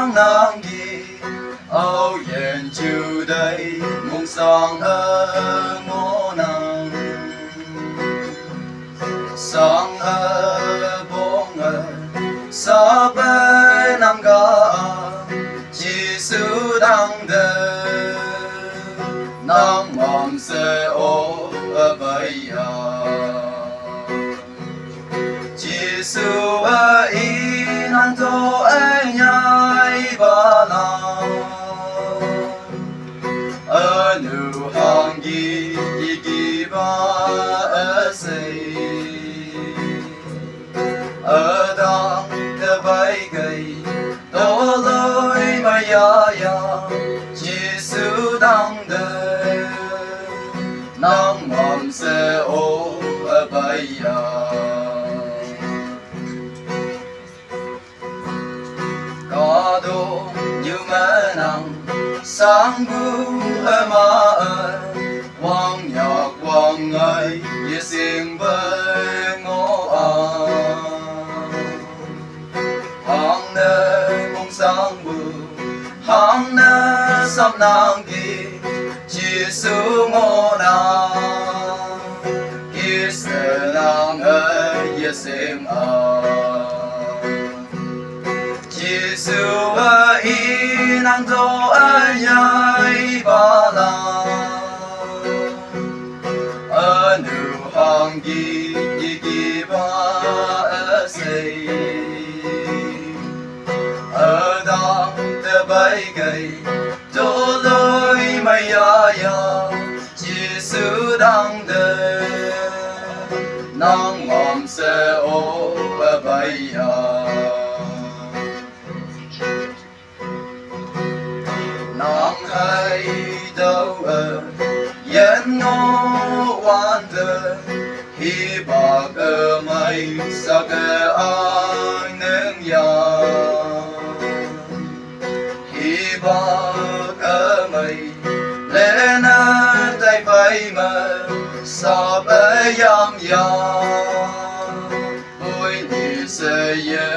đang nàng đi âu yên chiều đây mong sáng ở ngõ nàng sáng ở bóng ở sa bên nam ga chỉ sự đang đời nang mong sẽ ô ở bây giờ chỉ sự ở in anh thô anh nhai ba la ở nụ hàng gì gì ba ở xây ở đang the bay gầy tổ lối mà ya chỉ sự đang đời nắng mầm sẽ ô ở bây giờ có đồ như mẹ nắng sáng bu ở mà quang nhạc quang ngày như xin bên ngõ hàng nơi mong sáng bu hàng nơi sắp nàng đi chỉ số ngõ nàng kia sẽ nàng ở như xin chỉ số in anh thô anh nhai ba la ở nụ hàng gì ba ở xây ở đang te bay gầy tổ lối mây ya chỉ sự đang đời nắng mầm sẽ ô ở bây giờ nắng hay đâu ở yên ngô quan đời hi bà cơ mây sa cơ anh nương ya hi bà cơ mây lên tay bay mơ sa bê yam ya ôi như sẽ ye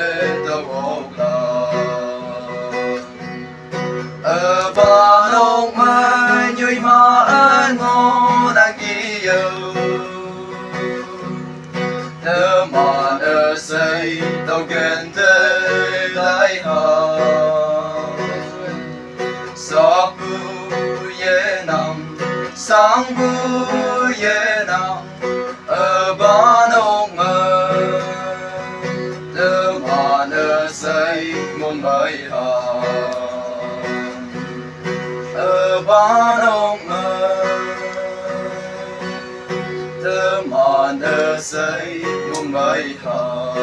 đâu ốc la ở ba nông mai như mà anh ngô đang đi yêu thơ mà ở xây đâu gần tới lại hà sa bu ye nam sang bu ye nam ở ba nông mai thơ mà ở xây mong mai hà ở ba nông thơ mà nở xây mong mai hà